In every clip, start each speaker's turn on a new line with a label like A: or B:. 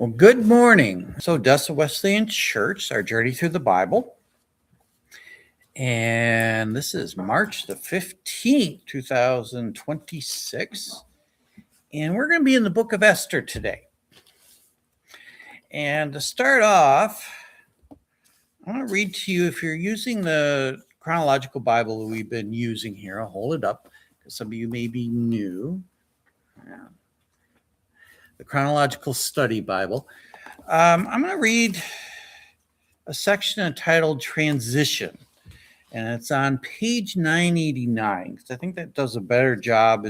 A: Well, good morning. So, Odessa Wesleyan Church, our journey through the Bible. And this is March the 15th, 2026. And we're going to be in the book of Esther today. And to start off, I want to read to you, if you're using the chronological Bible that we've been using here, I'll hold it up because some of you may be new. Yeah. The Chronological Study Bible. I'm going to read a section entitled Transition, and it's on page 989, because I think that does a better job.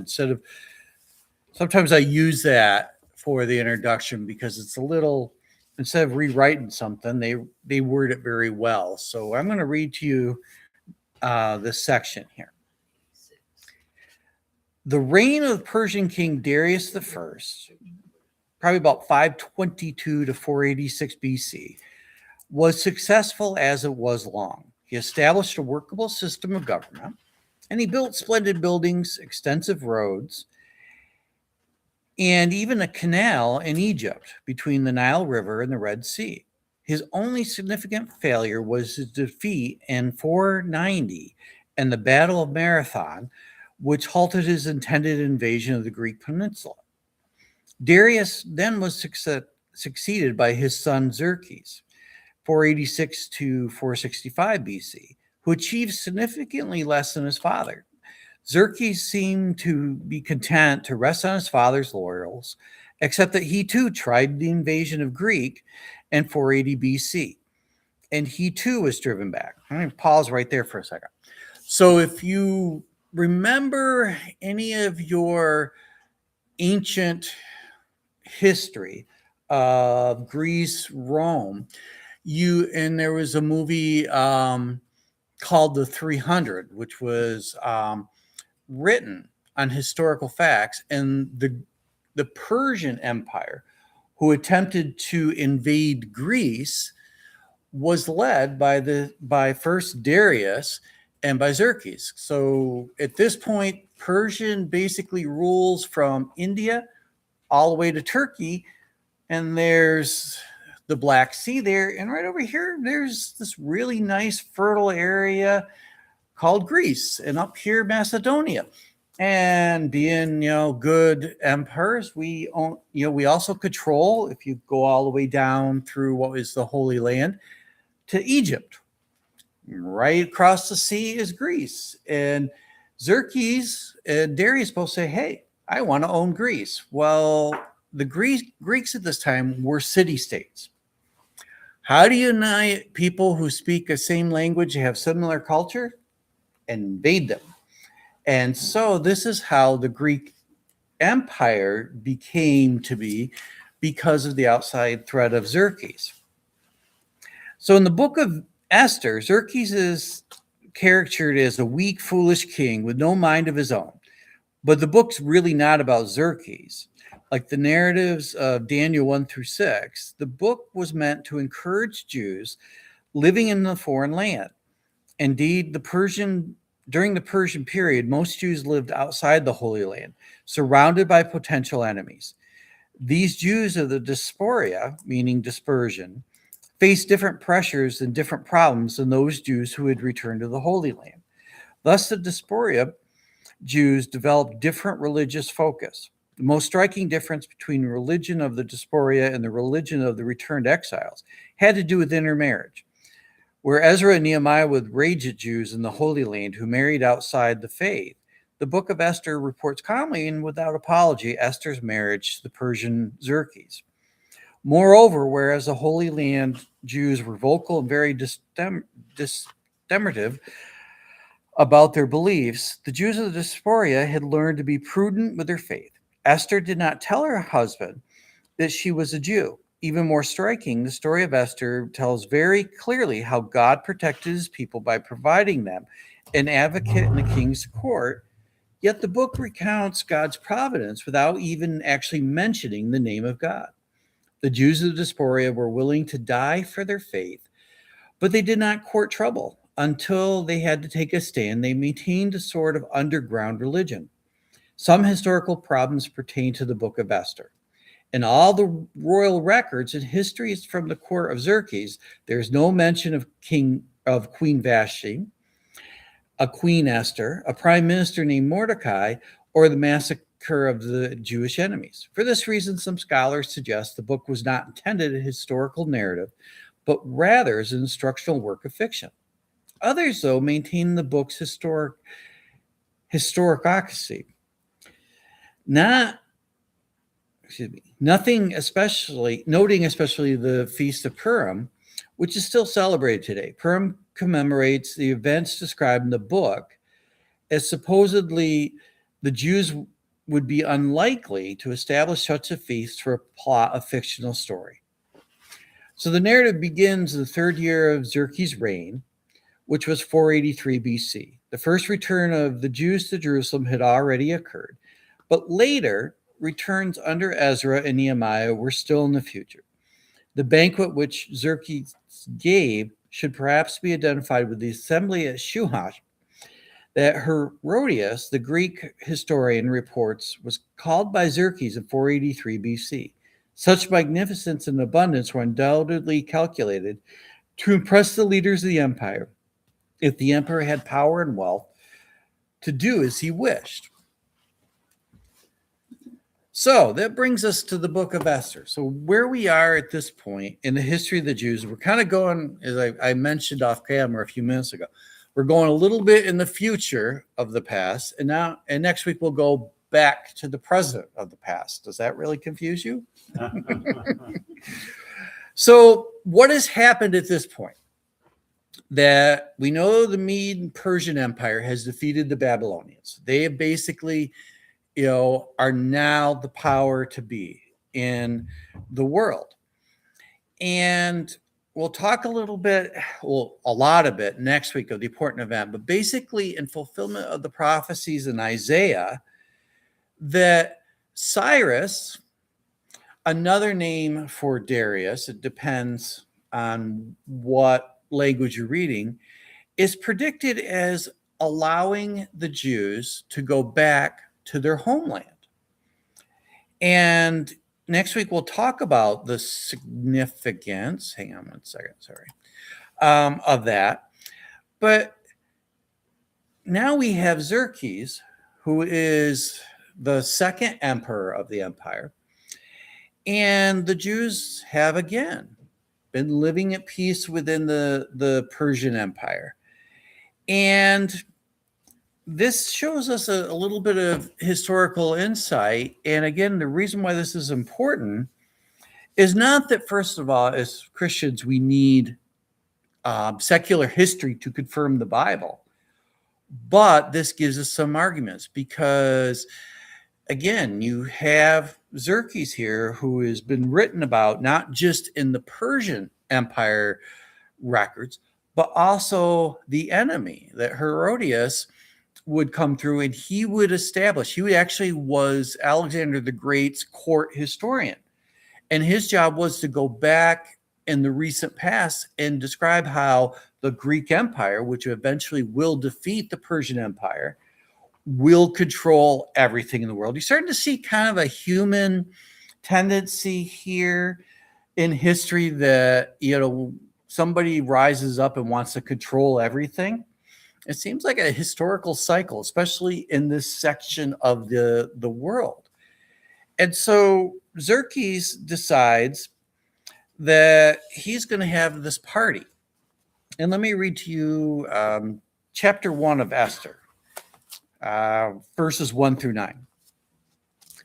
A: Sometimes I use that for the introduction because it's a little, instead of rewriting something, they word it very well. So I'm going to read to you this section here. The reign of the Persian king Darius I, probably about 522 to 486 BC, was successful as it was long. He established a workable system of government, and he built splendid buildings, extensive roads, and even a canal in Egypt between the Nile River and the Red Sea. His only significant failure was his defeat in 490 in the Battle of Marathon, which halted his intended invasion of the Greek peninsula. Darius then was succeeded by his son Xerxes, 486 to 465 BC, who achieved significantly less than his father. Xerxes seemed to be content to rest on his father's laurels, except that he too tried the invasion of Greek in 480 BC, and he too was driven back. I'm going to pause right there for a second. So if you remember any of your ancient history of Greece, Rome, there was a movie called The 300, which was written on historical facts, and the Persian Empire, who attempted to invade Greece, was led by first Darius and by Xerxes. So at this point, Persian basically rules from India all the way to Turkey, and there's the Black Sea there, and right over here there's this really nice fertile area called Greece, and up here Macedonia. And being good empires, we also control, if you go all the way down through what is the Holy Land to Egypt. Right across the sea is Greece, and Xerxes and Darius both say, hey, I want to own Greece. Well, the Greeks at this time were city-states. How do you unite people who speak the same language, have similar culture? Invade them. And so this is how the Greek Empire became to be, because of the outside threat of Xerxes. So in the book of Esther, Xerxes is caricatured as a weak, foolish king with no mind of his own. But the book's really not about Xerxes. Like the narratives of Daniel 1 through 6, the book was meant to encourage Jews living in the foreign land. Indeed, during the Persian period, most Jews lived outside the Holy Land, surrounded by potential enemies. These Jews of the diaspora, meaning dispersion, faced different pressures and different problems than those Jews who had returned to the Holy Land. Thus, the diaspora Jews developed different religious focus. The most striking difference between the religion of the diaspora and the religion of the returned exiles had to do with intermarriage. Where Ezra and Nehemiah would rage at Jews in the Holy Land who married outside the faith, the book of Esther reports calmly and without apology Esther's marriage to the Persian Xerxes. Moreover, whereas the Holy Land Jews were vocal and very discriminative about their beliefs, the Jews of the diaspora had learned to be prudent with their faith. Esther did not tell her husband that she was a Jew. Even more striking, the story of Esther tells very clearly how God protected his people by providing them an advocate in the king's court, yet the book recounts God's providence without even actually mentioning the name of God. The Jews of the diaspora were willing to die for their faith, but they did not court trouble. Until they had to take a stand, they maintained a sort of underground religion. Some historical problems pertain to the book of Esther. In all the royal records and histories from the court of Xerxes, there's no mention of Queen Vashti, a Queen Esther, a prime minister named Mordecai, or the massacre of the Jewish enemies. For this reason, some scholars suggest the book was not intended as a historical narrative, but rather as an instructional work of fiction. Others, though, maintain the book's historicity. Noting especially the Feast of Purim, which is still celebrated today. Purim commemorates the events described in the book, as supposedly the Jews would be unlikely to establish such a feast for a plot of fictional story. So the narrative begins in the third year of Xerxes' reign, which was 483 BC. The first return of the Jews to Jerusalem had already occurred, but later returns under Ezra and Nehemiah were still in the future. The banquet which Xerxes gave should perhaps be identified with the assembly at Shuhat that Herodias, the Greek historian, reports was called by Xerxes in 483 BC. Such magnificence and abundance were undoubtedly calculated to impress the leaders of the empire, if the emperor had power and wealth to do as he wished. So that brings us to the book of Esther. So where we are at this point in the history of the Jews, we're kind of going, as I mentioned off camera a few minutes ago, we're going a little bit in the future of the past, and next week we'll go back to the present of the past. Does that really confuse you? So what has happened at this point? That we know the Mede and Persian Empire has defeated the Babylonians. They have basically, are now the power to be in the world. And we'll talk a lot of it next week of the important event, but basically in fulfillment of the prophecies in Isaiah, that Cyrus, another name for Darius, it depends on what language you're reading, is predicted as allowing the Jews to go back to their homeland. And next week we'll talk about the significance, hang on one second, of that. But now we have Xerxes, who is the second emperor of the empire, and the Jews have again been living at peace within the Persian Empire. And this shows us a little bit of historical insight. And again, the reason why this is important is not that, first of all, as Christians, we need secular history to confirm the Bible, but this gives us some arguments because, again, you have Xerxes here, who has been written about not just in the Persian Empire records, but also the enemy, that Herodias would come through and he actually was Alexander the Great's court historian. And his job was to go back in the recent past and describe how the Greek Empire, which eventually will defeat the Persian Empire, will control everything in the world. You're starting to see kind of a human tendency here in history that, somebody rises up and wants to control everything. It seems like a historical cycle, especially in this section of the world. And so Xerxes decides that he's going to have this party. And let me read to you chapter 1 of Esther. Verses 1 through 9.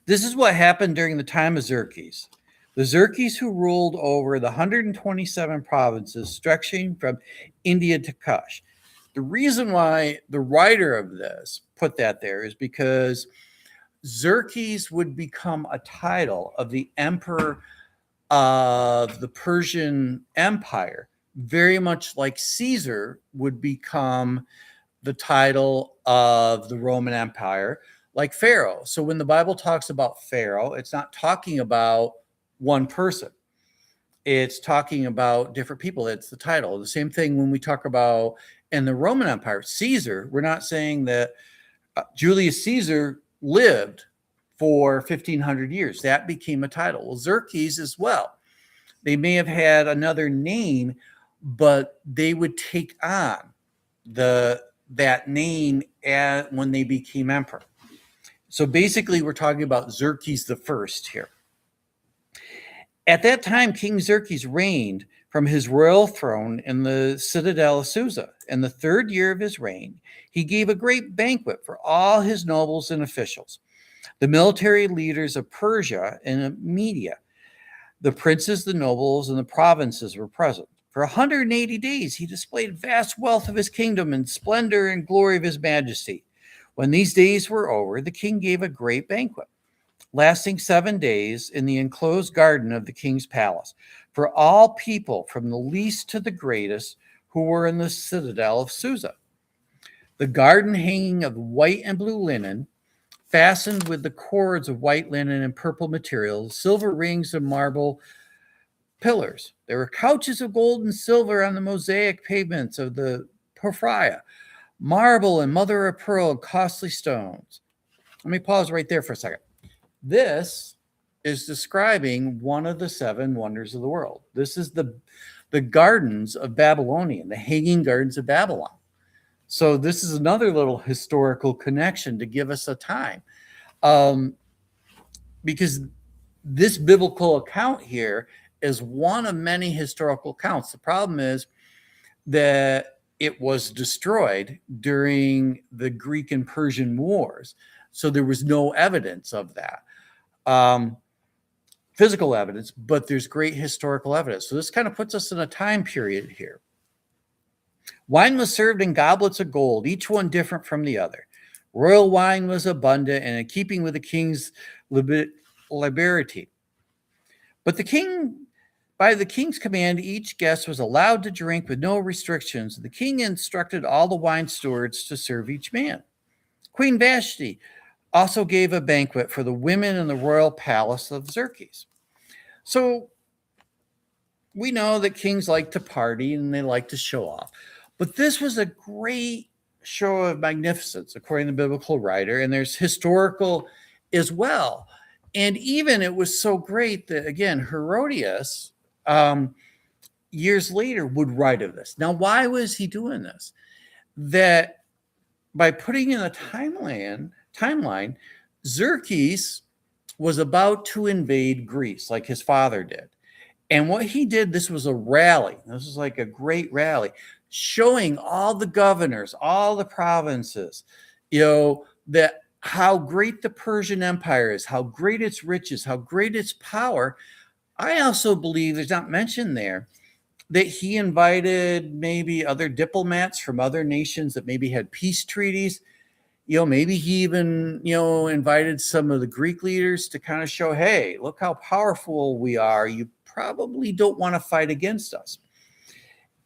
A: This is what happened during the time of Xerxes. The Xerxes who ruled over the 127 provinces stretching from India to Kush. The reason why the writer of this put that there is because Xerxes would become a title of the emperor of the Persian Empire, very much like Caesar would become the title of the Roman Empire, like Pharaoh. So when the Bible talks about Pharaoh, it's not talking about one person. It's talking about different people. It's the title. The same thing when we talk about in the Roman Empire, Caesar, we're not saying that Julius Caesar lived for 1,500 years. That became a title. Well, Xerxes as well. They may have had another name, but they would take on that name when they became emperor. So basically, we're talking about Xerxes the First here. At that time, King Xerxes reigned from his royal throne in the citadel of Susa. In the 3rd year of his reign, he gave a great banquet for all his nobles and officials, the military leaders of Persia and Media. The princes, the nobles, and the provinces were present. For 180 days, he displayed vast wealth of his kingdom and splendor and glory of his majesty. When these days were over, the king gave a great banquet, lasting 7 days in the enclosed garden of the king's palace, for all people from the least to the greatest who were in the citadel of Susa. The garden hanging of white and blue linen, fastened with the cords of white linen and purple material, silver rings and marble pillars. There were couches of gold and silver on the mosaic pavements of the porphyria, marble and mother of pearl and costly stones. Let me pause right there for a second. This is describing one of the 7 wonders of the world. This is the gardens of Babylonian, the hanging gardens of Babylon. So this is another little historical connection to give us a time. Because this biblical account here is one of many historical accounts. The problem is that it was destroyed during the Greek and Persian wars. So there was no evidence of that. Physical evidence, but there's great historical evidence. So this kind of puts us in a time period here. Wine was served in goblets of gold, each one different from the other. Royal wine was abundant and in keeping with the king's liberty. But by the king's command, each guest was allowed to drink with no restrictions. The king instructed all the wine stewards to serve each man. Queen Vashti also gave a banquet for the women in the royal palace of Xerxes. So we know that kings like to party and they like to show off. But this was a great show of magnificence, according to the biblical writer, and there's historical as well. And even it was so great that, again, Herodias, years later, would write of this. Now, why was he doing this? That by putting in a timeline, Xerxes was about to invade Greece like his father did. And what he did, this was a rally. This was like a great rally, showing all the governors, all the provinces, that how great the Persian Empire is, how great its riches, how great its power. I also believe, there's not mentioned there, that he invited maybe other diplomats from other nations that maybe had peace treaties. Maybe he even, invited some of the Greek leaders to kind of show, hey, look how powerful we are. You probably don't want to fight against us.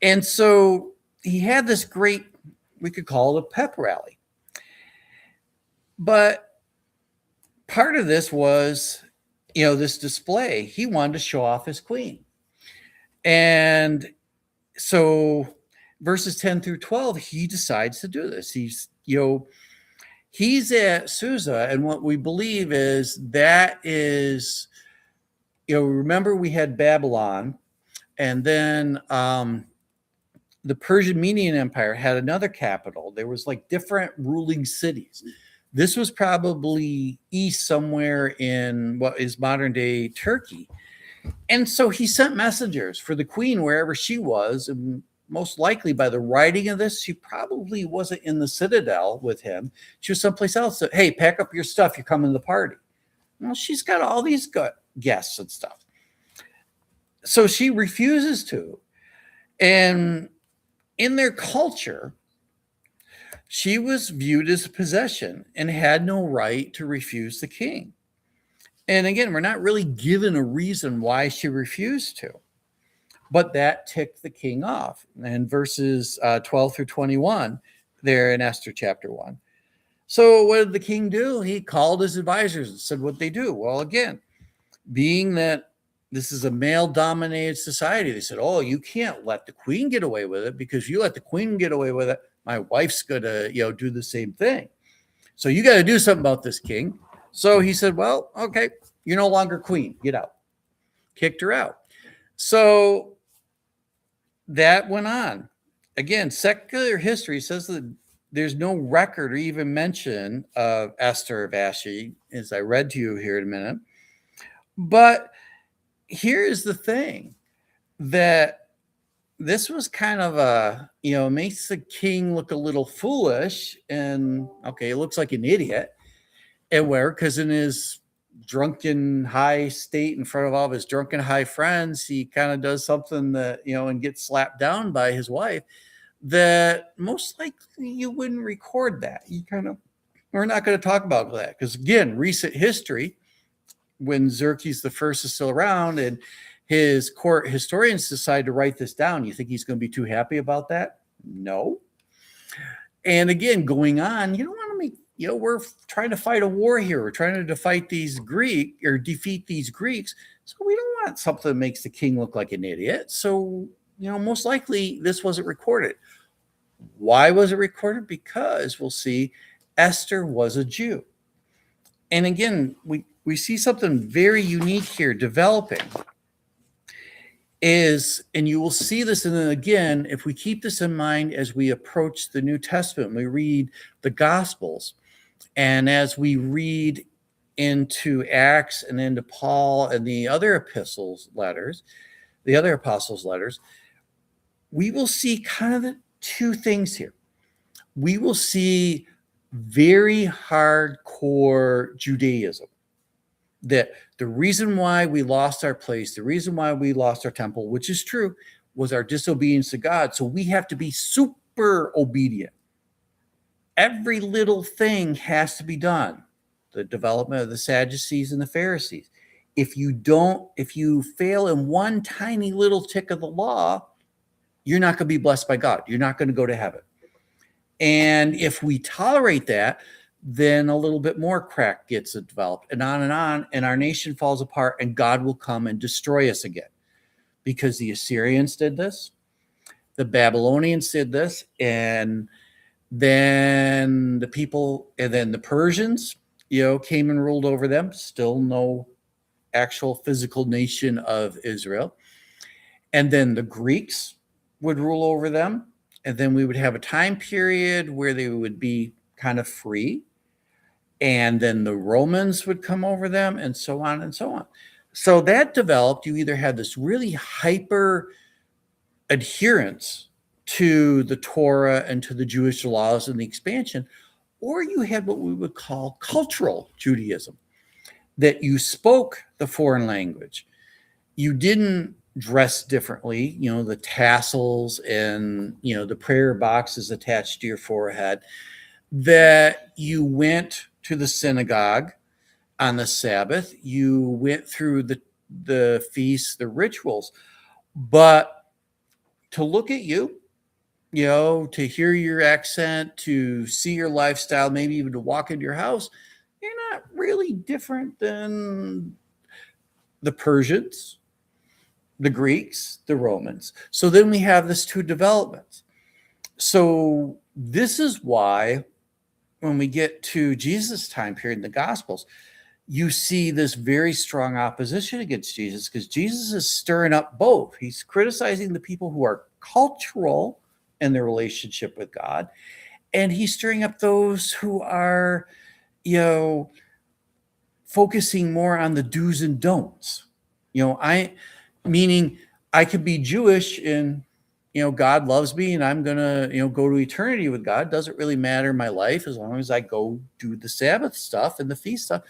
A: And so he had this great, we could call it a pep rally. But part of this was, this display. He wanted to show off his queen. And so verses 10 through 12, he decides to do this. He's at Susa, and what we believe is, remember we had Babylon, and then the Persian Median Empire had another capital. There was like different ruling cities. This was probably east somewhere in what is modern day Turkey. And so he sent messengers for the queen wherever she was. And most likely by the writing of this, she probably wasn't in the citadel with him. She was someplace else. So, hey, pack up your stuff. You're coming to the party. Well, she's got all these guests and stuff. So she refuses to. And in their culture, she was viewed as a possession and had no right to refuse the king. And again, we're not really given a reason why she refused to, but that ticked the king off. And verses 12 through 21 there in Esther chapter 1. So what did the king do? He called his advisors and said what they do. Well, again, being that this is a male-dominated society, they said, oh, you can't let the queen get away with it, because you let the queen get away with it, my wife's going to, do the same thing. So you got to do something about this, king. So he said, well, okay, you're no longer queen. Get out. Kicked her out. So that went on. Again, secular history says that there's no record or even mention of Esther of Vashti, as I read to you here in a minute. But here is the thing, that this was kind of a, makes the king look a little foolish, and okay, it looks like an idiot. And where, because in his drunken high state in front of all of his drunken high friends, he kind of does something that, and gets slapped down by his wife, that most likely you wouldn't record that. We're not going to talk about that, because again, recent history, when Xerxes the First is still around and his court historians decide to write this down, you think he's going to be too happy about that? No. And again, going on, you don't want to make, we're trying to fight a war here. We're trying to defeat these Greeks. So we don't want something that makes the king look like an idiot. So, most likely this wasn't recorded. Why was it recorded? Because we'll see Esther was a Jew. And again, we see something very unique here developing is, and you will see this, and then again, if we keep this in mind as we approach the New Testament, we read the Gospels, and as we read into Acts and into Paul and the other apostles' letters, we will see kind of the two things here. We will see very hardcore Judaism, that the reason why we lost our place, the reason why we lost our temple, which is true, was our disobedience to God. So we have to be super obedient. Every little thing has to be done. The development of the Sadducees and the Pharisees. If you fail in one tiny little tick of the law, you're not going to be blessed by God. You're not going to go to heaven. And if we tolerate that, then a little bit more crack gets developed, and on, and our nation falls apart, and God will come and destroy us again. Because the Assyrians did this, the Babylonians did this, and then the Persians, came and ruled over them. Still no actual physical nation of Israel. And then the Greeks would rule over them. And then we would have a time period where they would be kind of free. And then the Romans would come over them, and so on and so on. So that developed, you either had this really hyper adherence to the Torah and to the Jewish laws and the expansion, or you had what we would call cultural Judaism, that you spoke the foreign language. You didn't dress differently, the tassels and, the prayer boxes attached to your forehead, that you went to the synagogue on the Sabbath, you went through the feasts, the rituals, but to look at you, to hear your accent, to see your lifestyle, maybe even to walk into your house, you're not really different than the Persians, the Greeks, the Romans. So then we have this two developments. So this is why when we get to Jesus' time period in the Gospels, you see this very strong opposition against Jesus, because Jesus is stirring up both. He's criticizing the people who are cultural in their relationship with God, and he's stirring up those who are, focusing more on the do's and don'ts. Meaning I could be Jewish and God loves me and I'm going to, go to eternity with God. Doesn't really matter my life as long as I go do the Sabbath stuff and the feast stuff.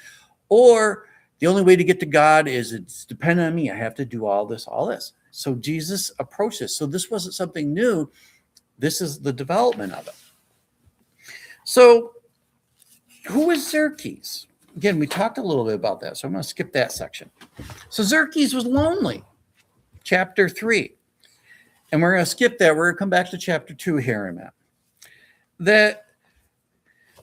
A: Or the only way to get to God is it's dependent on me. I have to do all this. So Jesus approached this. So this wasn't something new. This is the development of it. So who is Xerxes? Again, we talked a little bit about that. So I'm going to skip that section. So Xerxes was lonely. Chapter 3. And we're going to skip that. We're going to come back to chapter 2 here in a minute. That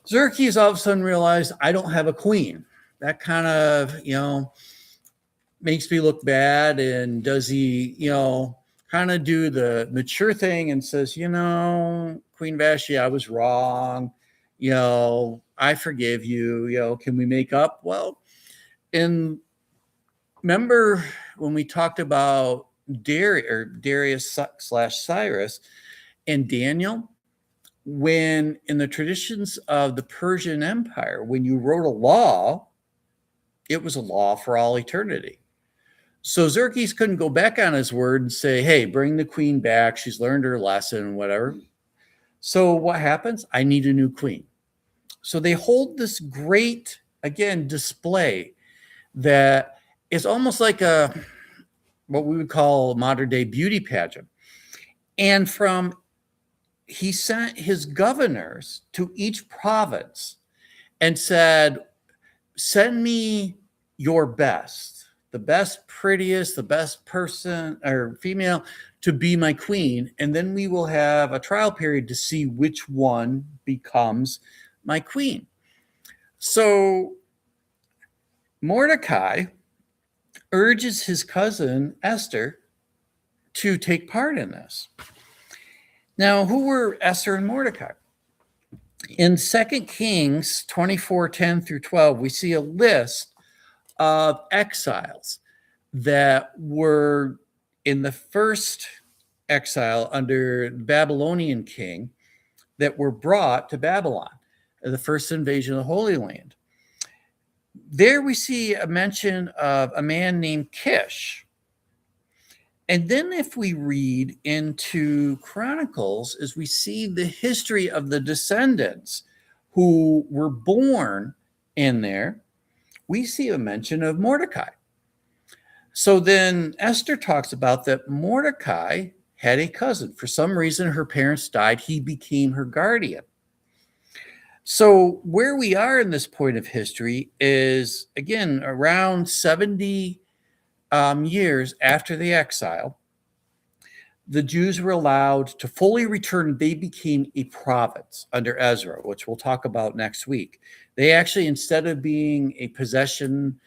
A: Xerxes all of a sudden realized, I don't have a queen. That kind of, makes me look bad. And does he, kind of do the mature thing and says, Queen Vashti, I was wrong. I forgive you, can we make up? Well, and remember when we talked about Darius slash Cyrus and Daniel, when in the traditions of the Persian Empire, when you wrote a law, it was a law for all eternity. So Xerxes couldn't go back on his word and say, hey, bring the queen back. She's learned her lesson, whatever. So what happens? I need a new queen. So they hold this great, again, display that is almost like what we would call a modern day beauty pageant. And he sent his governors to each province and said, send me your best, the best, prettiest, the best person or female to be my queen. And then we will have a trial period to see which one becomes my queen. So Mordecai urges his cousin Esther to take part in this. Now, who were Esther and Mordecai? In 2 Kings 24:10 through 12, we see a list of exiles that were in the first exile under the Babylonian king that were brought to Babylon, the first invasion of the Holy Land. There we see a mention of a man named Kish. And then if we read into Chronicles, as we see the history of the descendants who were born in there, we see a mention of Mordecai. So then Esther talks about that Mordecai had a cousin. For some reason, her parents died. He became her guardian. So where we are in this point of history is, again, around 70 years after the exile, the Jews were allowed to fully return. They became a province under Ezra, which we'll talk about next week. They actually, instead of being a possession,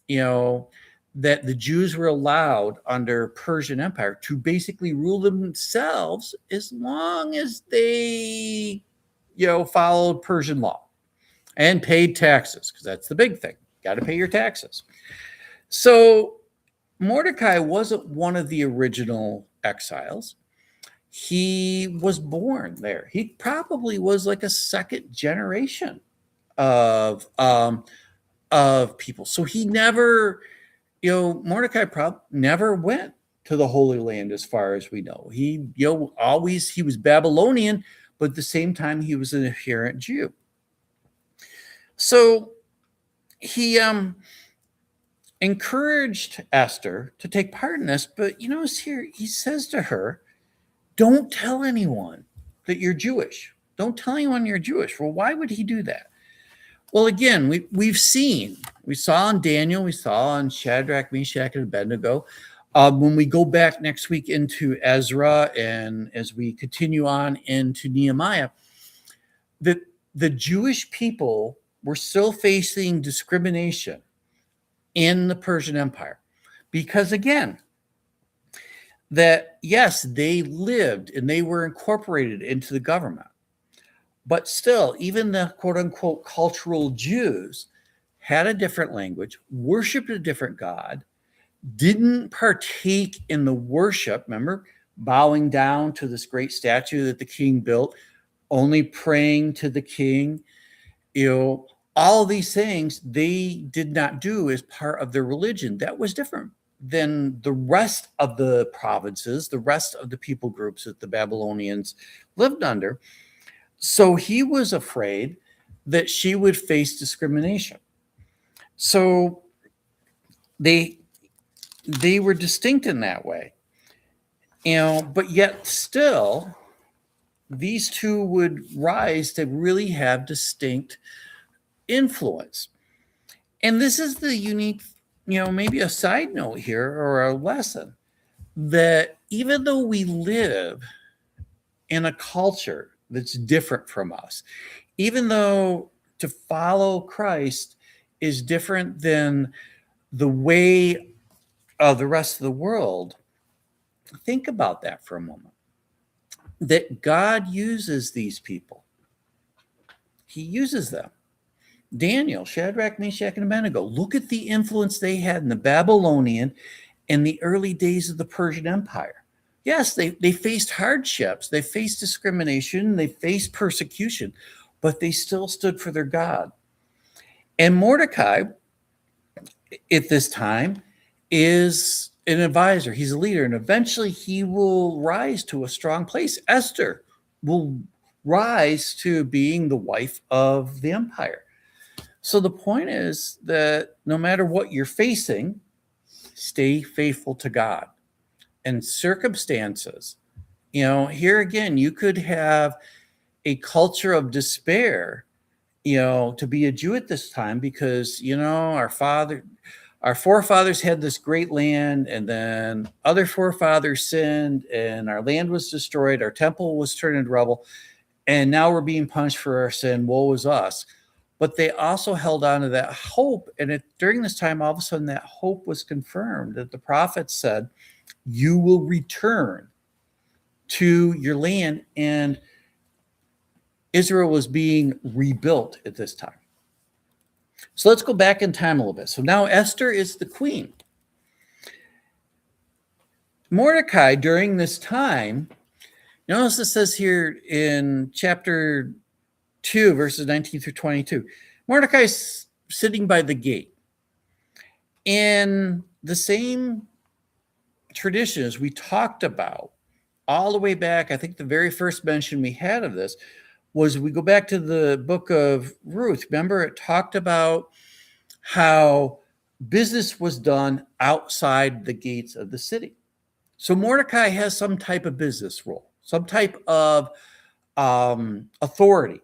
A: that the Jews were allowed under Persian Empire to basically rule themselves as long as they, followed Persian law and paid taxes, because that's the big thing. Got to pay your taxes. So Mordecai wasn't one of the original exiles. He was born there. He probably was like a second generation of people. So he never, Mordecai probably never went to the Holy Land as far as we know. He, he was Babylonian, but at the same time, he was an adherent Jew. So he encouraged Esther to take part in this, but here he says to her, don't tell anyone that you're Jewish. Don't tell anyone you're Jewish. Well, why would he do that? Well, again, we saw in Daniel, we saw in Shadrach, Meshach, and Abednego. When we go back next week into Ezra, and as we continue on into Nehemiah, that the Jewish people were still facing discrimination in the Persian Empire. Because again, that yes, they lived and they were incorporated into the government. But still, even the quote unquote cultural Jews had a different language, worshiped a different God, didn't partake in the worship, remember, bowing down to this great statue that the king built, only praying to the king, all these things they did not do as part of their religion. That was different than the rest of the provinces, the rest of the people groups that the Babylonians lived under. So he was afraid that she would face discrimination. So they were distinct in that way, but yet still these two would rise to really have distinct influence. And this is the unique, maybe a side note here or a lesson, that even though we live in a culture that's different from us, even though to follow Christ is different than the way of the rest of the world, think about that for a moment. That God uses these people he uses them. Daniel, Shadrach, Meshach, and Abednego. Look at the influence they had in the Babylonian and the early days of the Persian Empire. Yes, they faced hardships, they faced discrimination, they faced persecution, but they still stood for their God. And Mordecai, at this time, is an advisor. He's a leader, and eventually he will rise to a strong place. Esther will rise to being the wife of the empire. So the point is that no matter what you're facing, stay faithful to God. And circumstances, here again, you could have a culture of despair, to be a Jew at this time because, our forefathers had this great land, and then other forefathers sinned, and our land was destroyed. Our temple was turned into rubble, and now we're being punished for our sin. Woe is us. But they also held on to that hope. And during this time, all of a sudden, that hope was confirmed that the prophet said, you will return to your land. And Israel was being rebuilt at this time. So let's go back in time a little bit. So now Esther is the queen. Mordecai, during this time, notice it says here in chapter 2, verses 19 through 22, Mordecai's sitting by the gate. In the same tradition as we talked about all the way back, I think the very first mention we had of this was we go back to the book of Ruth. Remember, it talked about how business was done outside the gates of the city. So Mordecai has some type of business role, some type of authority.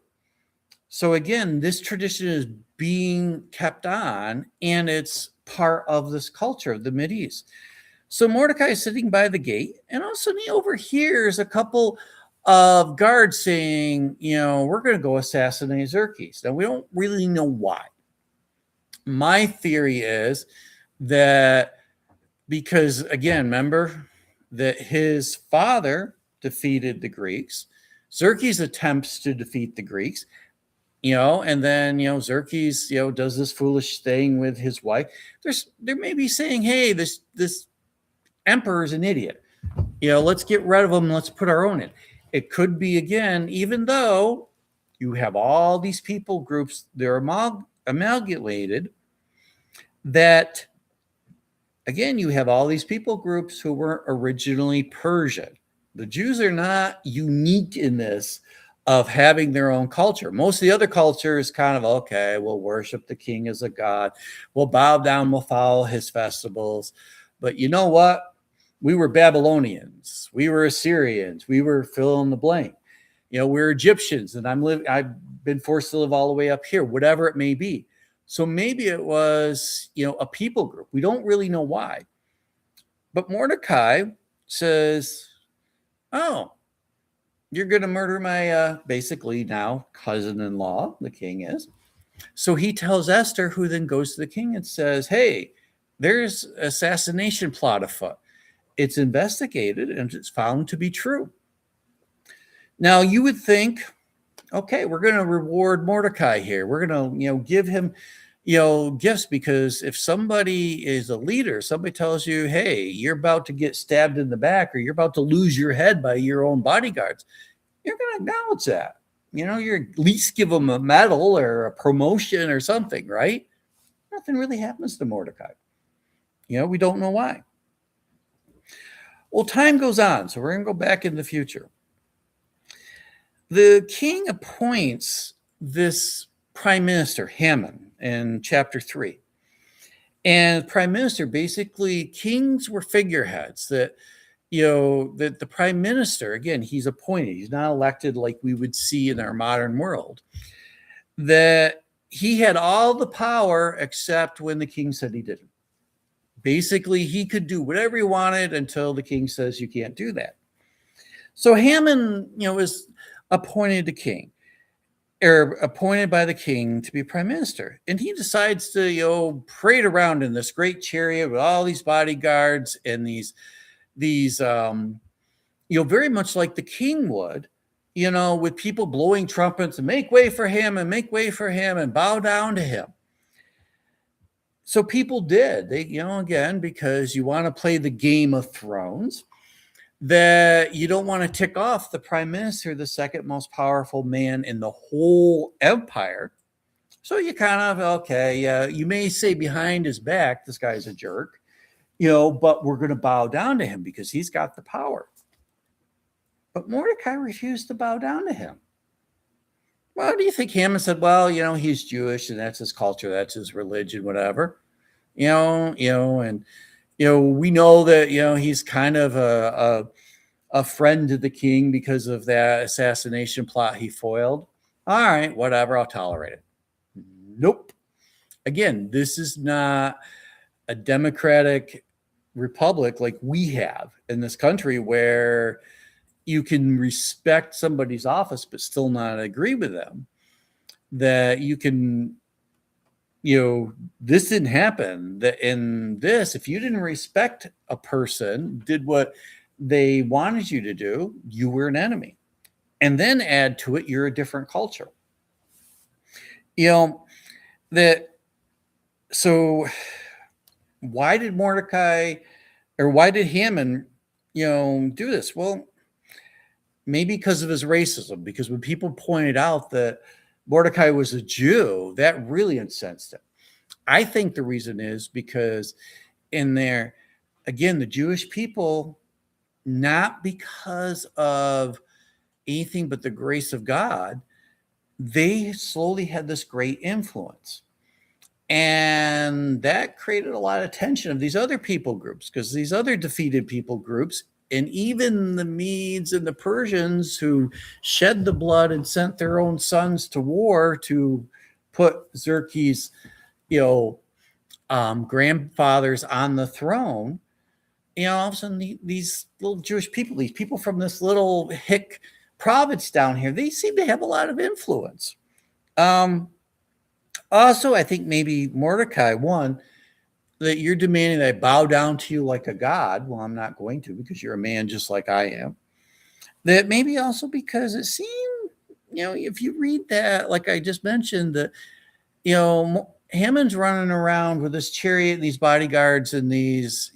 A: So again, this tradition is being kept on, and it's part of this culture of the Mideast. So Mordecai is sitting by the gate, and all of a sudden he overhears a couple of guards saying, we're going to go assassinate Xerxes. Now, we don't really know why. My theory is that because, again, remember that his father defeated the Greeks. Xerxes attempts to defeat the Greeks. And then, Xerxes, does this foolish thing with his wife. They're maybe saying, hey, this emperor is an idiot. Let's get rid of him. Let's put our own in. It could be, again, even though you have all these people groups, they're amalgamated, that, again, you have all these people groups who were originally Persian. The Jews are not unique in this of having their own culture. Most of the other cultures kind of, okay, we'll worship the king as a god. We'll bow down, we'll follow his festivals. But you know what? We were Babylonians. We were Assyrians. We were fill in the blank. We're Egyptians, and I've been forced to live all the way up here, whatever it may be. So maybe it was, a people group. We don't really know why. But Mordecai says, oh, you're going to murder my, basically now cousin-in-law, the king is. So he tells Esther, who then goes to the king and says, hey, there's an assassination plot afoot. It's investigated and it's found to be true. Now you would think, okay, we're going to reward Mordecai here. We're going to, give him, gifts, because if somebody is a leader, somebody tells you, hey, you're about to get stabbed in the back or you're about to lose your head by your own bodyguards, you're going to acknowledge that. You're at least give them a medal or a promotion or something, right? Nothing really happens to Mordecai. We don't know why. Well, time goes on, so we're going to go back in the future. The king appoints this prime minister, Haman, in chapter 3. And prime minister, basically, kings were figureheads that, that the prime minister, again, he's appointed. He's not elected like we would see in our modern world. That he had all the power except when the king said he didn't. Basically, he could do whatever he wanted until the king says you can't do that. So Haman, is appointed appointed by the king to be prime minister. And he decides to, parade around in this great chariot with all these bodyguards and these very much like the king would. with people blowing trumpets and make way for him and make way for him and bow down to him. So people did. They, again, because you want to play the Game of Thrones, that you don't want to tick off the prime minister, the second most powerful man in the whole empire. So you kind of, okay, yeah, you may say behind his back, this guy's a jerk, but we're going to bow down to him because he's got the power. But Mordecai refused to bow down to him. Well, do you think Haman said, well, he's Jewish and that's his culture, that's his religion, whatever, and, we know that, he's kind of a friend to the king because of that assassination plot he foiled. All right, whatever, I'll tolerate it. Nope. Again, this is not a democratic republic like we have in this country where you can respect somebody's office but still not agree with them. That you can, this didn't happen. That in this, if you didn't respect a person, did what they wanted you to do, you were an enemy. And then add to it, you're a different culture. So why did Mordecai, or why did Haman, do this? Well, maybe because of his racism, because when people pointed out that Mordecai was a Jew, that really incensed him. I think the reason is because in there, again, the Jewish people, not because of anything but the grace of God, they slowly had this great influence. And that created a lot of tension of these other people groups, because these other defeated people groups, and even the Medes and the Persians who shed the blood and sent their own sons to war to put Xerxes, grandfathers on the throne, all of a sudden these little Jewish people, these people from this little hick province down here, they seem to have a lot of influence. Also, I think maybe Mordecai, one, that you're demanding that I bow down to you like a god. Well, I'm not going to, because you're a man just like I am. That maybe also because it seemed, if you read that, like I just mentioned, that, Haman's running around with this chariot, these bodyguards, and these,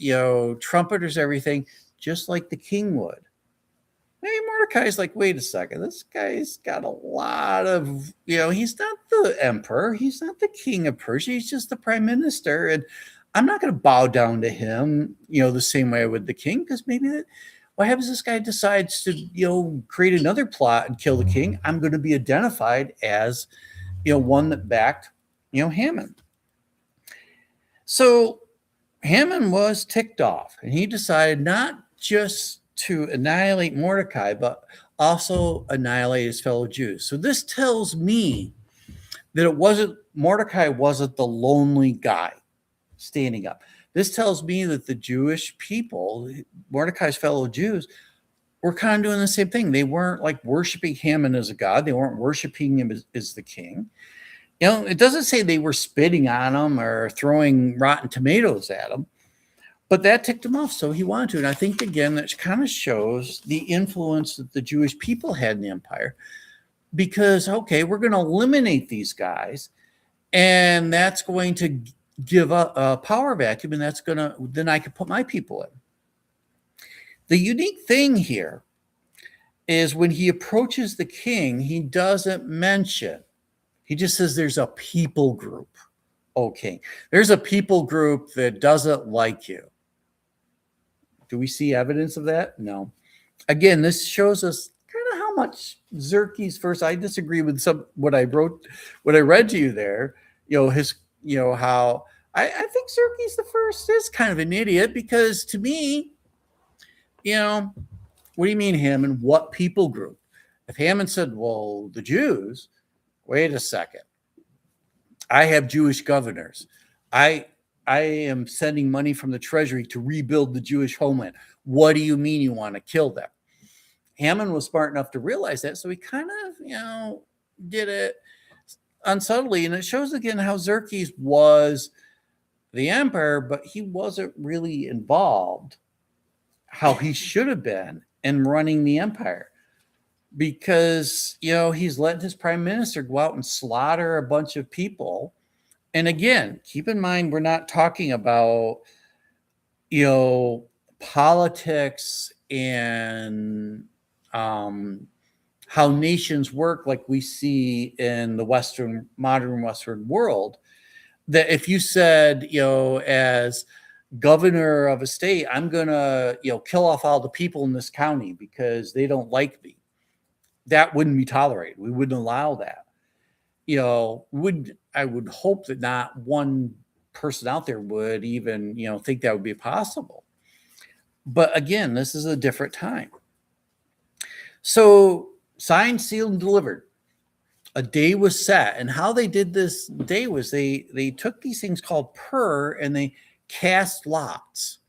A: trumpeters, everything, just like the king would. Maybe Mordecai's like, wait a second, this guy's got a lot of, he's not the emperor, he's not the king of Persia, he's just the prime minister, and I'm not going to bow down to him, the same way I would the king, because maybe what happens this guy decides to, create another plot and kill the king, I'm going to be identified as, one that backed, Haman. So Haman was ticked off, and he decided not just to annihilate Mordecai, but also annihilate his fellow Jews. So this tells me that Mordecai wasn't the lonely guy standing up. This tells me that the Jewish people, Mordecai's fellow Jews, were kind of doing the same thing. They weren't like worshiping Haman as a god. They weren't worshiping him as the king. It doesn't say they were spitting on him or throwing rotten tomatoes at him. But that ticked him off, so he wanted to. And I think, again, that kind of shows the influence that the Jewish people had in the empire. Because, okay, we're going to eliminate these guys, and that's going to give a power vacuum, and that's going to, then I can put my people in. The unique thing here is when he approaches the king, he doesn't mention, he just says there's a people group. Okay, there's a people group that doesn't like you. Do we see evidence of that? No. Again, this shows us kind of how much Xerxes first. I disagree with what I read to you there. How I think Xerxes the first is kind of an idiot, because to me, what do you mean Haman? What people group? If Haman said, well, the Jews, wait a second. I have Jewish governors. I am sending money from the treasury to rebuild the Jewish homeland. What do you mean you want to kill them? Haman was smart enough to realize that, so he kind of, did it unsubtly. And it shows again how Xerxes was the emperor, but he wasn't really involved how he should have been in running the empire. because, he's letting his prime minister go out and slaughter a bunch of people. And again, keep in mind, we're not talking about, you know, politics and um, how nations work like we see in the modern Western world. That if you said, as governor of a state, I'm going to, kill off all the people in this county because they don't like me, that wouldn't be tolerated. We wouldn't allow that. I would hope that not one person out there would even, think that would be possible. But again, this is a different time. So signed, sealed, and delivered. A day was set, and how they did this day was they took these things called pur and they cast lots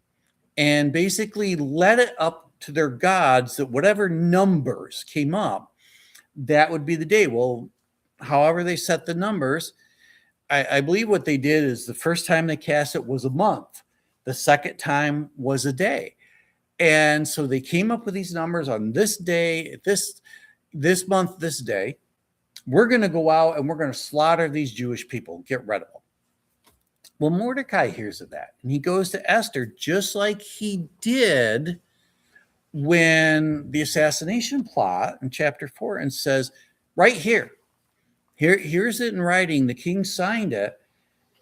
A: and basically led it up to their gods that whatever numbers came up, that would be the day. Well, however they set the numbers, I believe what they did is the first time they cast it was a month, the second time was a day. And so they came up with these numbers on this day, this month, this day. We're going to go out and we're going to slaughter these Jewish people, get rid of them. Well, Mordecai hears of that, and he goes to Esther just like he did when the assassination plot in chapter 4, and says, right here's it in writing. The king signed it.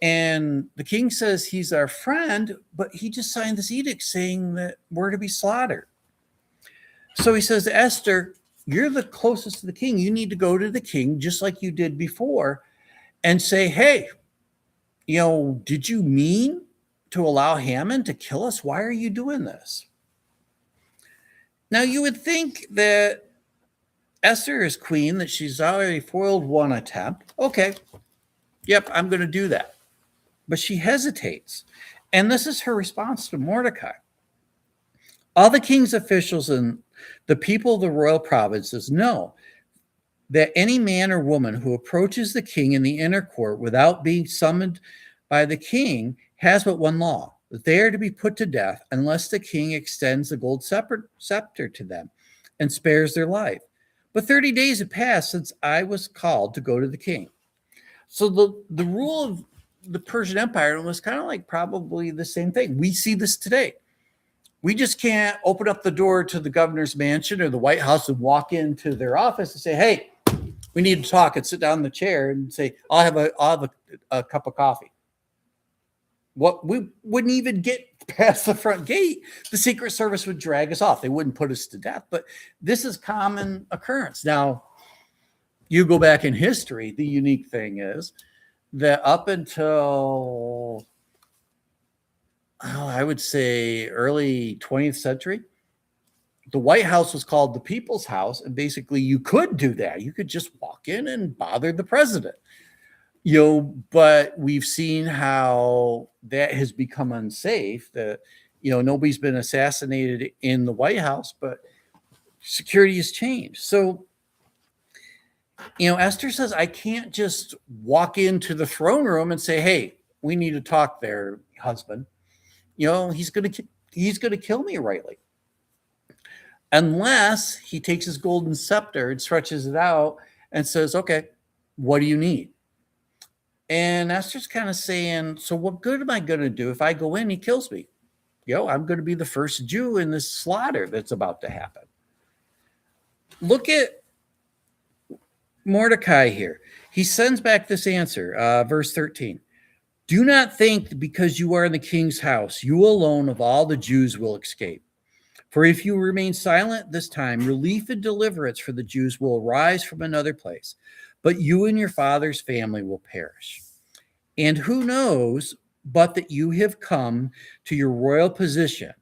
A: And the king says he's our friend, but he just signed this edict saying that we're to be slaughtered. So he says to Esther, you're the closest to the king. You need to go to the king just like you did before and say, hey, did you mean to allow Haman to kill us? Why are you doing this? Now, you would think that Esther is queen, that she's already foiled one attempt. Okay, yep, I'm going to do that. But she hesitates. And this is her response to Mordecai. All the king's officials and the people of the royal provinces know that any man or woman who approaches the king in the inner court without being summoned by the king has but one law, that they are to be put to death unless the king extends the gold scepter to them and spares their life. But 30 days have passed since I was called to go to the king. So the rule of the Persian Empire was kind of like probably the same thing. We see this today. We just can't open up the door to the governor's mansion or the White House and walk into their office and say, hey, we need to talk, and sit down in the chair and say, I'll have a cup of coffee. What we wouldn't even get past the front gate. The Secret Service would drag us off. They wouldn't put us to death, but this is common occurrence. Now, you go back in history, the unique thing is that up until, I would say early 20th century, the White House was called the People's House, and basically you could do that. You could just walk in and bother the president. But we've seen how that has become unsafe, that, nobody's been assassinated in the White House, but security has changed. So, Esther says, I can't just walk into the throne room and say, hey, we need to talk there, husband. He's going to kill me rightly. Unless he takes his golden scepter and stretches it out and says, okay, what do you need? And Esther's kind of saying, so what good am I going to do if I go in, he kills me? I'm going to be the first Jew in this slaughter that's about to happen. Look at Mordecai here. He sends back this answer, verse 13. Do not think that because you are in the king's house, you alone of all the Jews will escape. For if you remain silent this time, relief and deliverance for the Jews will arise from another place, but you and your father's family will perish. And who knows but that you have come to your royal position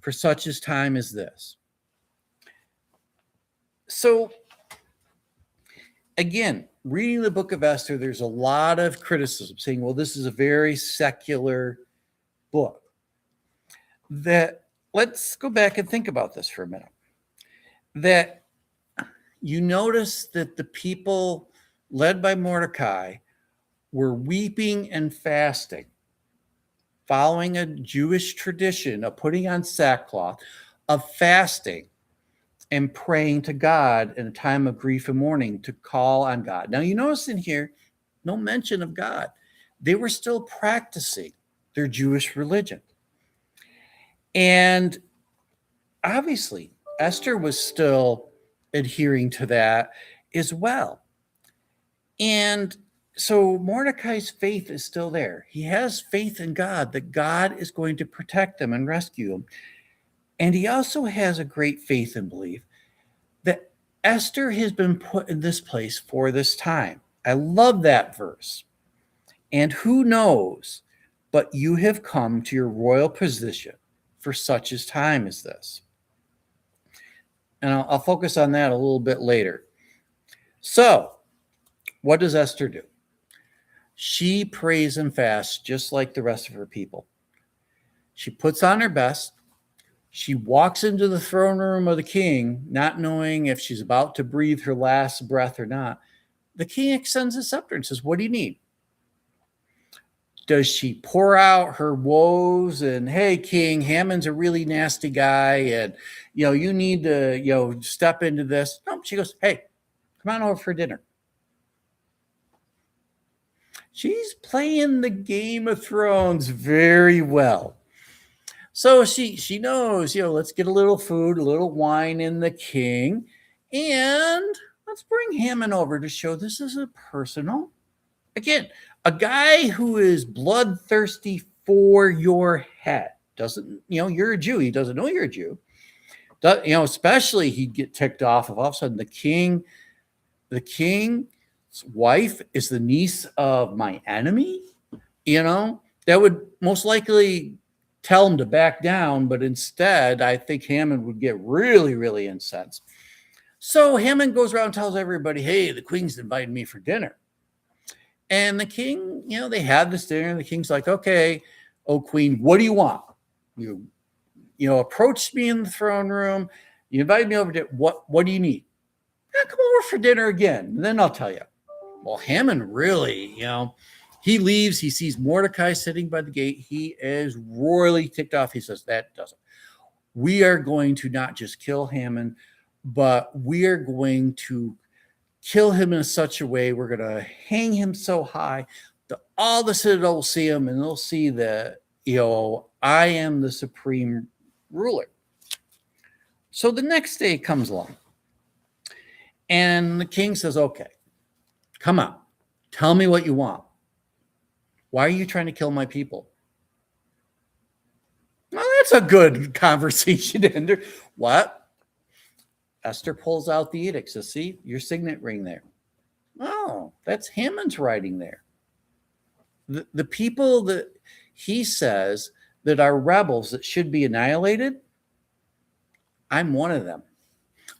A: for such a time as this. So, again, reading the book of Esther, there's a lot of criticism saying, well, this is a very secular book. Let's go back and think about this for a minute. That you notice that the people led by Mordecai were weeping and fasting, following a Jewish tradition of putting on sackcloth, of fasting, and praying to God in a time of grief and mourning to call on God. Now, you notice in here, no mention of God. They were still practicing their Jewish religion. And obviously, Esther was still adhering to that as well. And so Mordecai's faith is still there. He has faith in God that God is going to protect them and rescue them. And he also has a great faith and belief that Esther has been put in this place for this time. I love that verse. And who knows, but you have come to your royal position for such a time as this. And I'll focus on that a little bit later. So, what does Esther do? She prays and fasts just like the rest of her people. She puts on her best. She walks into the throne room of the king, not knowing if she's about to breathe her last breath or not. The king extends his scepter and says, "What do you need?" Does she pour out her woes and, "Hey, King, Haman's a really nasty guy, and you need to step into this"? No, she goes, "Hey, come on over for dinner." She's playing the Game of Thrones very well. So she knows, let's get a little food, a little wine in the king, and let's bring Haman over to show this is a personal. Again, a guy who is bloodthirsty for your head doesn't, you're a Jew. He doesn't know you're a Jew. Especially he'd get ticked off if all of a sudden the king's wife is the niece of my enemy. That would most likely tell him to back down, but instead, I think Haman would get really, really incensed. So Haman goes around and tells everybody, "Hey, the queen's invited me for dinner." And the king, they have this dinner, and the king's like, "Okay, oh queen, what do you want? You approached me in the throne room. You invited me over to what do you need?" "Come over for dinner again, and then I'll tell you." Well, Haman really, he leaves. He sees Mordecai sitting by the gate. He is royally ticked off. He says, "That doesn't. We are going to not just kill Haman, but we are going to kill him in such a way. We're going to hang him so high that all the citadel will see him, and they'll see that, I am the supreme ruler." So the next day comes along, and the king says, "Okay, come on, tell me what you want. Why are you trying to kill my people?" Well, that's a good conversation ender. What? Esther pulls out the edict. Says, "See, your signet ring there." Oh, that's Haman's writing there. The people that he says that are rebels that should be annihilated, I'm one of them.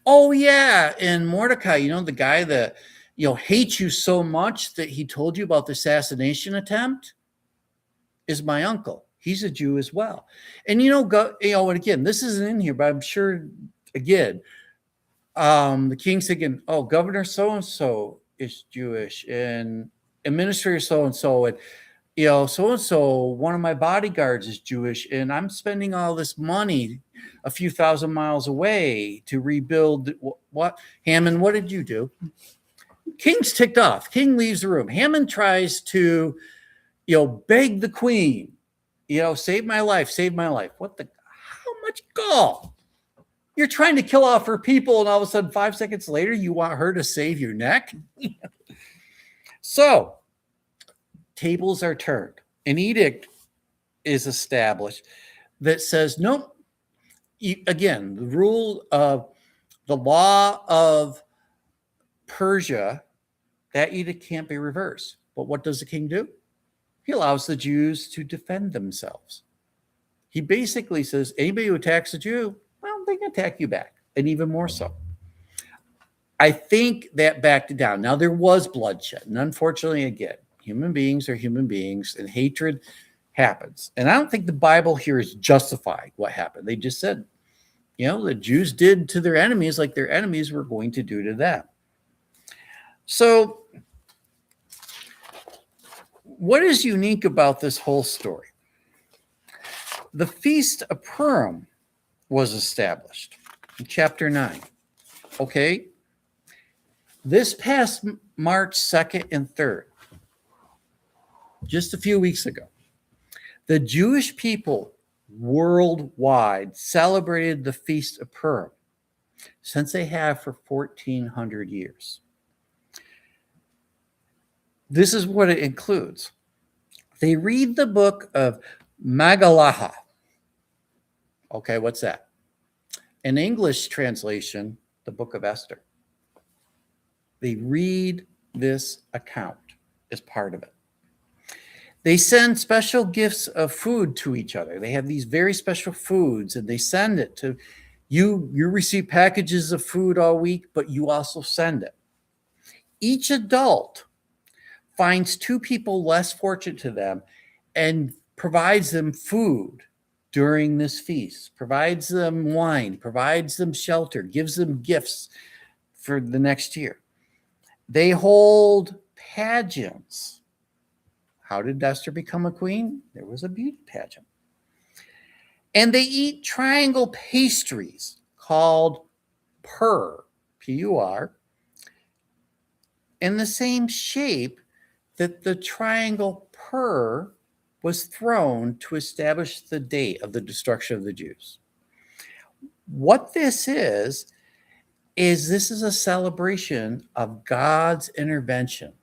A: Oh, yeah. And Mordecai, the guy that hates you so much that he told you about the assassination attempt, is my uncle. He's a Jew as well. And and again, this isn't in here, but I'm sure again, the king's thinking, "Oh, Governor so-and-so is Jewish, and Administrator so-and-so, and so-and-so, one of my bodyguards is Jewish, and I'm spending all this money a few thousand miles away to rebuild." What? Haman, what did you do? King's ticked off. King leaves the room. Haman tries to, beg the queen, "Save my life, save my life." How much gall? You're trying to kill off her people, and all of a sudden, 5 seconds later, you want her to save your neck? So, tables are turned. An edict is established that says, nope. Again, the rule of the law of Persia, that edict can't be reversed. But what does the king do? He allows the Jews to defend themselves. He basically says, anybody who attacks a Jew, well, they can attack you back, and even more so. I think that backed it down. Now, there was bloodshed, and unfortunately, again, human beings are human beings, and hatred happens. And I don't think the Bible here is justifying what happened. They just said, the Jews did to their enemies like their enemies were going to do to them. So, what is unique about this whole story? The Feast of Purim was established in chapter 9. Okay. This past March 2nd and 3rd, just a few weeks ago, the Jewish people worldwide celebrated the Feast of Purim, since they have for 1400 years. This is what it includes. They read the book of Magalaha. Okay, what's that? In English translation, the book of Esther. They read this account as part of it. They send special gifts of food to each other. They have these very special foods, and they send it to you. You receive packages of food all week, but you also send it. Each adult finds two people less fortunate to them and provides them food during this feast, provides them wine, provides them shelter, gives them gifts for the next year. They hold pageants. How did Esther become a queen? There was a beauty pageant. And they eat triangle pastries called pur, P-U-R, in the same shape that the triangle pur was thrown to establish the date of the destruction of the Jews. What this is this is a celebration of God's intervention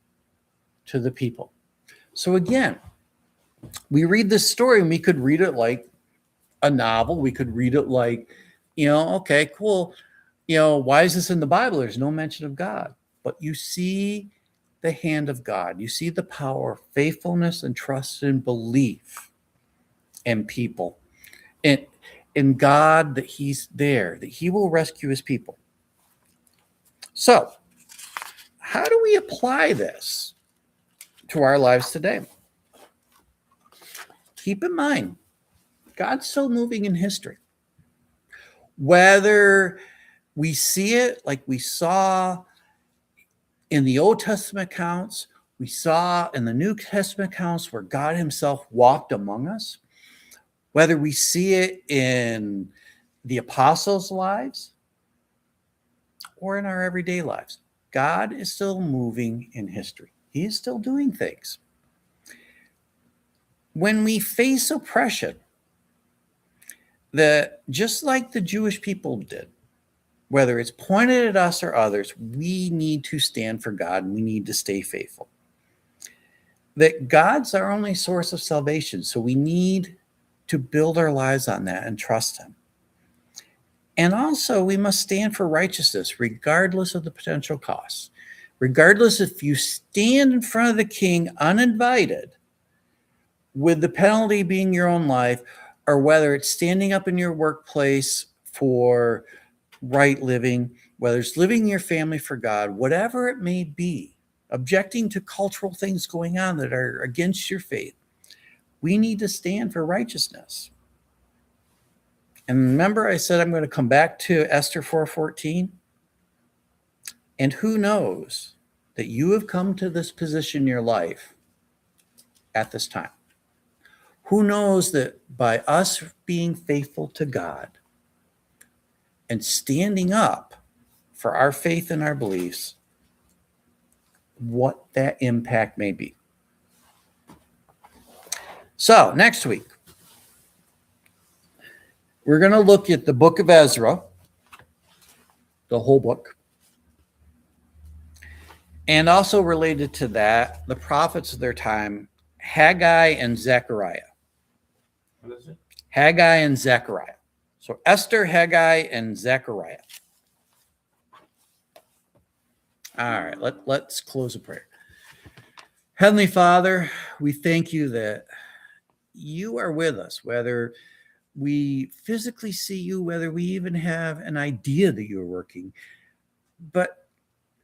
A: to the people. So again, we read this story and we could read it like a novel. We could read it like, okay, cool. Why is this in the Bible? There's no mention of God. But you see the hand of God. You see the power of faithfulness and trust and belief in people. And in God, that he's there, that he will rescue his people. So, how do we apply this to our lives today? Keep in mind, God's still moving in history. Whether we see it like we saw in the Old Testament accounts, we saw in the New Testament accounts where God himself walked among us, whether we see it in the apostles' lives or in our everyday lives, God is still moving in history. He is still doing things. When we face oppression, just like the Jewish people did, whether it's pointed at us or others, we need to stand for God and we need to stay faithful. That God's our only source of salvation, so we need to build our lives on that and trust him. And also, we must stand for righteousness, regardless of the potential costs. Regardless if you stand in front of the king uninvited, with the penalty being your own life, or whether it's standing up in your workplace for right living, whether it's living your family for God, whatever it may be, objecting to cultural things going on that are against your faith, we need to stand for righteousness. And remember, I said I'm going to come back to Esther 4:14. And who knows that you have come to this position in your life at this time? Who knows that by us being faithful to God and standing up for our faith and our beliefs, what that impact may be. So next week, we're going to look at the book of Ezra, the whole book. And also related to that, the prophets of their time, Haggai and Zechariah.
B: What is it?
A: Haggai and Zechariah. So Esther, Haggai, and Zechariah. All right, let's close a prayer. Heavenly Father, we thank you that you are with us, whether we physically see you, whether we even have an idea that you're working. But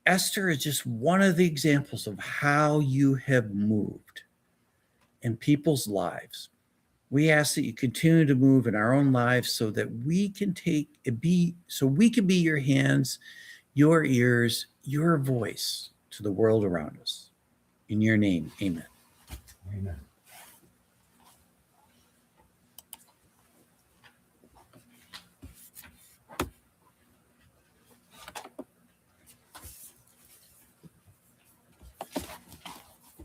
A: Esther is just one of the examples of how you have moved in people's lives. We ask that you continue to move in our own lives so that we can be your hands, your ears, your voice to the world around us. In your name, amen.
B: Amen.